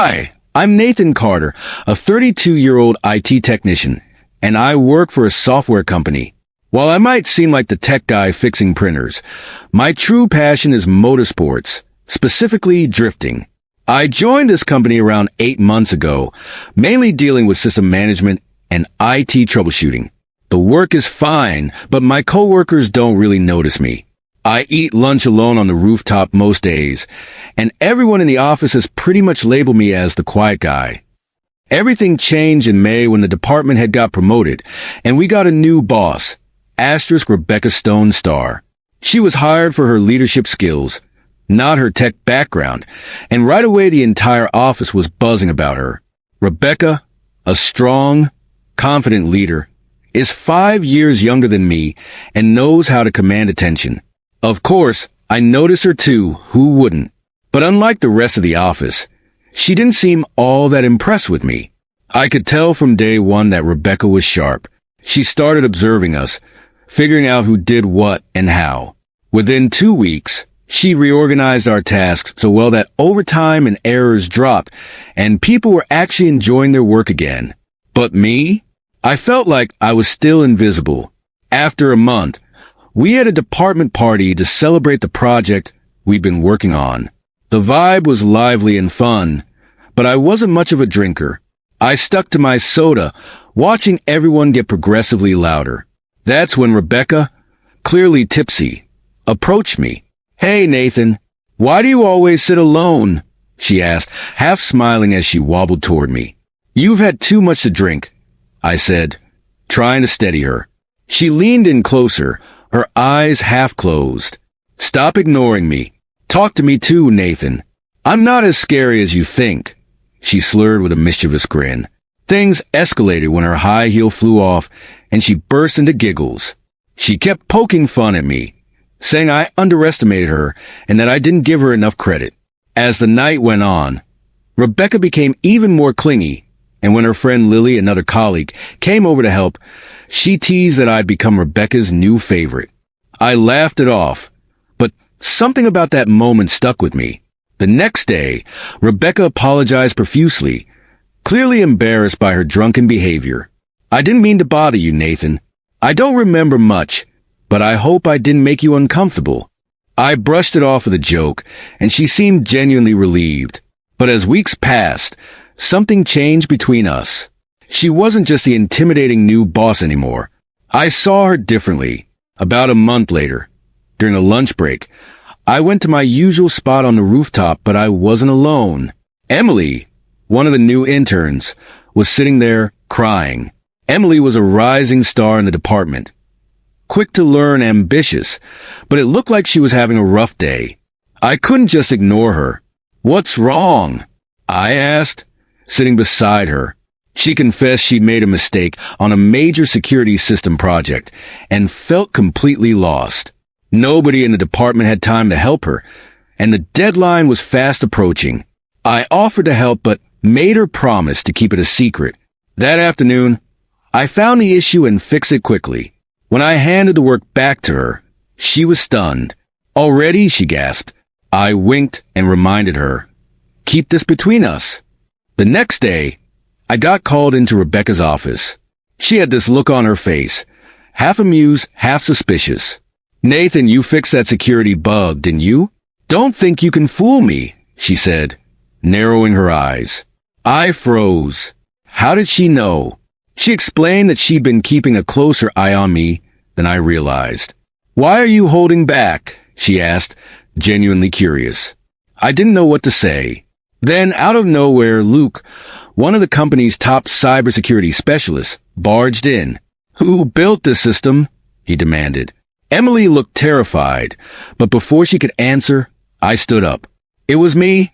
Hi, I'm Nathan Carter, a 32-year-old IT technician, and I work for a software company. While I might seem like the tech guy fixing printers, my true passion is motorsports, specifically drifting. I joined this company around 8 months ago, mainly dealing with system management and IT troubleshooting. The work is fine, but my coworkers don't really notice me. I eat lunch alone on the rooftop most days, and everyone in the office has pretty much labeled me as the quiet guy. Everything changed in May when the department head got promoted, and we got a new boss, Rebecca Stone Star. She was hired for her leadership skills, not her tech background, and right away the entire office was buzzing about her. Rebecca, a strong, confident leader, is 5 years younger than me and knows how to command attention. Of course, I notice her too, who wouldn't? But unlike the rest of the office, she didn't seem all that impressed with me. I could tell from day one that Rebecca was sharp. She started observing us, figuring out who did what and how. Within 2 weeks, she reorganized our tasks so well that overtime and errors dropped, and people were actually enjoying their work again. But me? I felt like I was still invisible. After a month, we had a department party to celebrate the project we'd been working on. The vibe was lively and fun, but I wasn't much of a drinker. I stuck to my soda, watching everyone get progressively louder. That's when Rebecca, clearly tipsy, approached me. "Hey, Nathan, why do you always sit alone?" she asked, half smiling as she wobbled toward me. "You've had too much to drink," I said, trying to steady her. She leaned in closer, her eyes half closed. "Stop ignoring me. Talk to me too, Nathan. I'm not as scary as you think," she slurred with a mischievous grin. Things escalated when her high heel flew off and she burst into giggles. She kept poking fun at me, saying I underestimated her and that I didn't give her enough credit. As the night went on, Rebecca became even more clingy, and when her friend Lily, another colleague, came over to help, she teased that I'd become Rebecca's new favorite. I laughed it off, but something about that moment stuck with me. The next day, Rebecca apologized profusely, clearly embarrassed by her drunken behavior. "I didn't mean to bother you, Nathan. I don't remember much, but I hope I didn't make you uncomfortable." I brushed it off with a joke, and she seemed genuinely relieved. But as weeks passed, something changed between us. She wasn't just the intimidating new boss anymore. I saw her differently. About a month later, during a lunch break, I went to my usual spot on the rooftop, but I wasn't alone. Emily, one of the new interns, was sitting there crying. Emily was a rising star in the department. Quick to learn, ambitious, but it looked like she was having a rough day. I couldn't just ignore her. "What's wrong?" I asked, sitting beside her. She confessed she'd made a mistake on a major security system project and felt completely lost. Nobody in the department had time to help her, and the deadline was fast approaching. I offered to help but made her promise to keep it a secret. That afternoon, I found the issue and fixed it quickly. When I handed the work back to her, she was stunned. "Already?" she gasped. I winked and reminded her, "Keep this between us." The next day, I got called into Rebecca's office. She had this look on her face, half amused, half suspicious. "Nathan, you fixed that security bug, didn't you?" "Don't think you can fool me," she said, narrowing her eyes. I froze. How did she know? She explained that she'd been keeping a closer eye on me than I realized. "Why are you holding back?" she asked, genuinely curious. I didn't know what to say. Then, out of nowhere, Luke, one of the company's top cybersecurity specialists, barged in. "Who built this system?" he demanded. Emily looked terrified, but before she could answer, I stood up. "It was me,"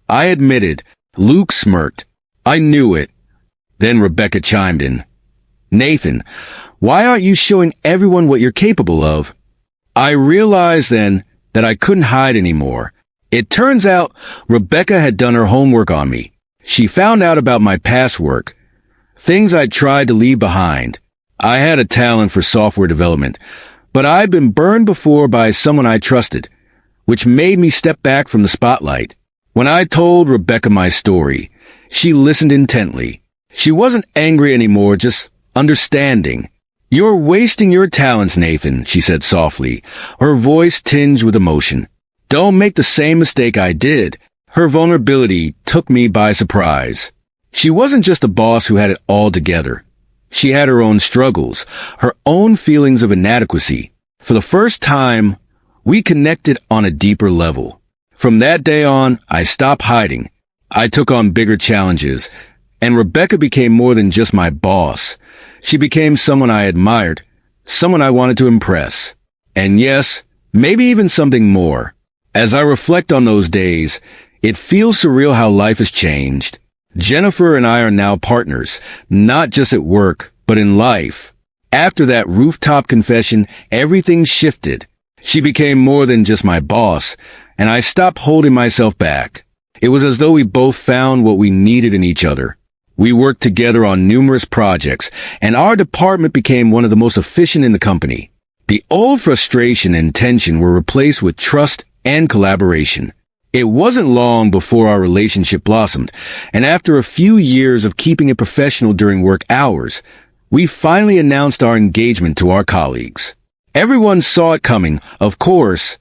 I admitted. Luke smirked. "I knew it." Then Rebecca chimed in. "Nathan, why aren't you showing everyone what you're capable of?" I realized then that I couldn't hide anymore. It turns out Rebecca had done her homework on me. She found out about my past work, things I'd tried to leave behind. I had a talent for software development, but I'd been burned before by someone I trusted, which made me step back from the spotlight. When I told Rebecca my story, She listened intently. She wasn't angry anymore, just understanding. "You're wasting your talents, Nathan," she said softly, her voice tinged with emotion. "Don't make the same mistake I did." Her vulnerability took me by surprise. She wasn't just a boss who had it all together. She had her own struggles, her own feelings of inadequacy. For the first time, we connected on a deeper level. From that day on, I stopped hiding. I took on bigger challenges, and Rebecca became more than just my boss. She became someone I admired, someone I wanted to impress. And yes, maybe even something more. As I reflect on those days, it feels surreal how life has changed. Jennifer and I are now partners, not just at work, but in life. After that rooftop confession, everything shifted. She became more than just my boss, and I stopped holding myself back. It was as though we both found what we needed in each other. We worked together on numerous projects, and our department became one of the most efficient in the company. The old frustration and tension were replaced with trust and collaboration. It wasn't long before our relationship blossomed, and after a few years of keeping it professional during work hours, we finally announced our engagement to our colleagues. Everyone saw it coming, of course,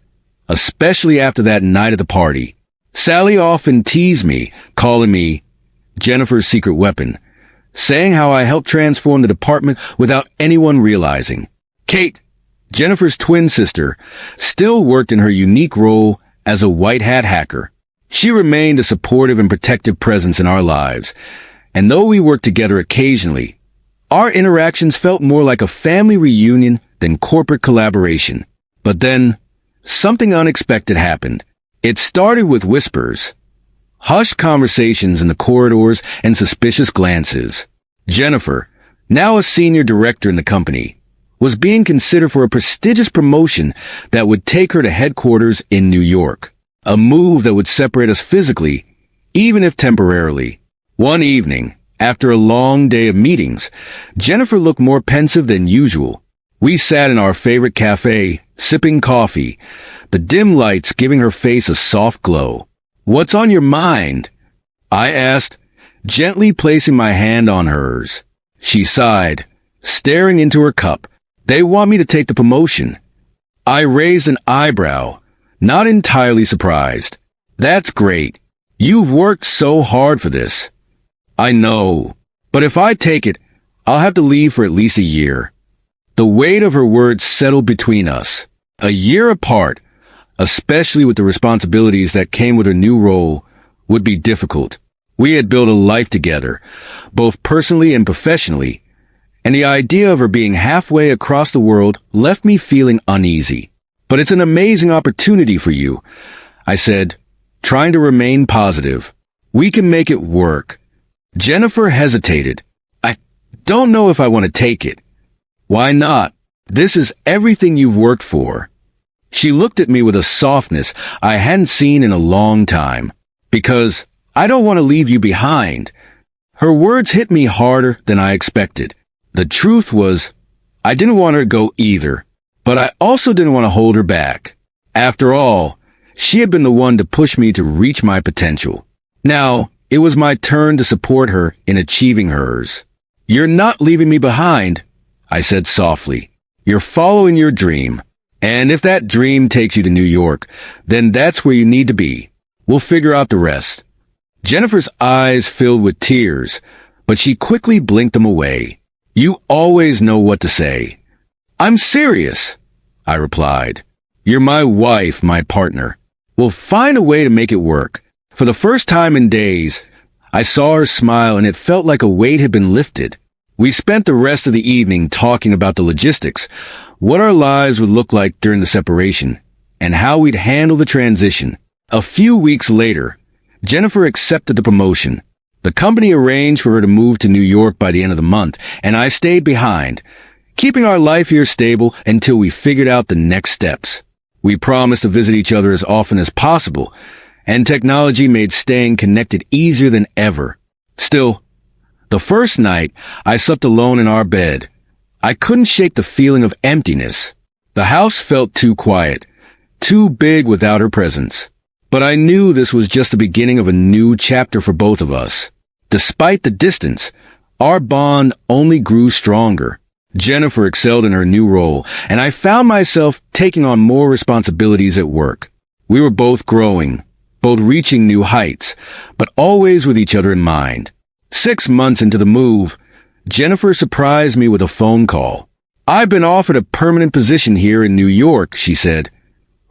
especially after that night at the party. Sally often teased me, calling me Jennifer's secret weapon, saying how I helped transform the department without anyone realizing. Kate, Jennifer's twin sister, still worked in her unique role as a white hat hacker. She remained a supportive and protective presence in our lives, and though we worked together occasionally, our interactions felt more like a family reunion than corporate collaboration. But then, something unexpected happened. It started with whispers, hushed conversations in the corridors, and suspicious glances. Jennifer, now a senior director in the company, was being considered for a prestigious promotion that would take her to headquarters in New York, a move that would separate us physically, even if temporarily. One evening, after a long day of meetings, Jennifer looked more pensive than usual. We sat in our favorite cafe, sipping coffee, the dim lights giving her face a soft glow. "What's on your mind?" I asked, gently placing my hand on hers. She sighed, staring into her cup. "They want me to take the promotion." I raised an eyebrow, not entirely surprised. "That's great. You've worked so hard for this." "I know, but if I take it, I'll have to leave for at least a year." The weight of her words settled between us. A year apart, especially with the responsibilities that came with her new role, would be difficult. We had built a life together, both personally and professionally, and the idea of her being halfway across the world left me feeling uneasy. "But it's an amazing opportunity for you," I said, trying to remain positive. "We can make it work." Jennifer hesitated. "I don't know if I want to take it." "Why not? This is everything you've worked for." She looked at me with a softness I hadn't seen in a long time. "Because I don't want to leave you behind." Her words hit me harder than I expected. The truth was, I didn't want her to go either, but I also didn't want to hold her back. After all, she had been the one to push me to reach my potential. Now, it was my turn to support her in achieving hers. "You're not leaving me behind," I said softly. "You're following your dream. And if that dream takes you to New York, then that's where you need to be. We'll figure out the rest." Jennifer's eyes filled with tears, but she quickly blinked them away. "You always know what to say." "I'm serious," I replied. "You're my wife, my partner. We'll find a way to make it work." For the first time in days, I saw her smile and it felt like a weight had been lifted. We spent the rest of the evening talking about the logistics, what our lives would look like during the separation, and how we'd handle the transition. A few weeks later, Jennifer accepted the promotion. The company arranged for her to move to New York by the end of the month, and I stayed behind, keeping our life here stable until we figured out the next steps. We promised to visit each other as often as possible, and technology made staying connected easier than ever. Still, the first night, I slept alone in our bed. I couldn't shake the feeling of emptiness. The house felt too quiet, too big without her presence. But I knew this was just the beginning of a new chapter for both of us. Despite the distance, our bond only grew stronger. Jennifer excelled in her new role, and I found myself taking on more responsibilities at work. We were both growing, both reaching new heights, but always with each other in mind. 6 months into the move, Jennifer surprised me with a phone call. "I've been offered a permanent position here in New York," she said,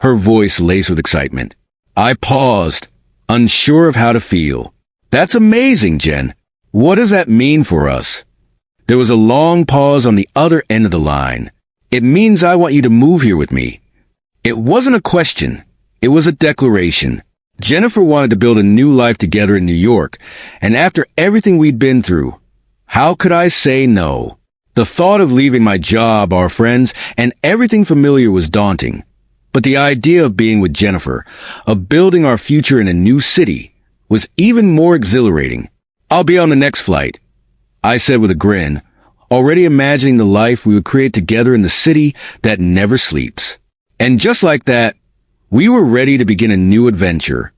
her voice laced with excitement. I paused, unsure of how to feel. "That's amazing, Jen. What does that mean for us?" There was a long pause on the other end of the line. "It means I want you to move here with me." It wasn't a question. It was a declaration. Jennifer wanted to build a new life together in New York, and after everything we'd been through, how could I say no? The thought of leaving my job, our friends, and everything familiar was daunting. But the idea of being with Jennifer, of building our future in a new city, was even more exhilarating. "I'll be on the next flight," I said with a grin, already imagining the life we would create together in the city that never sleeps. And just like that, we were ready to begin a new adventure.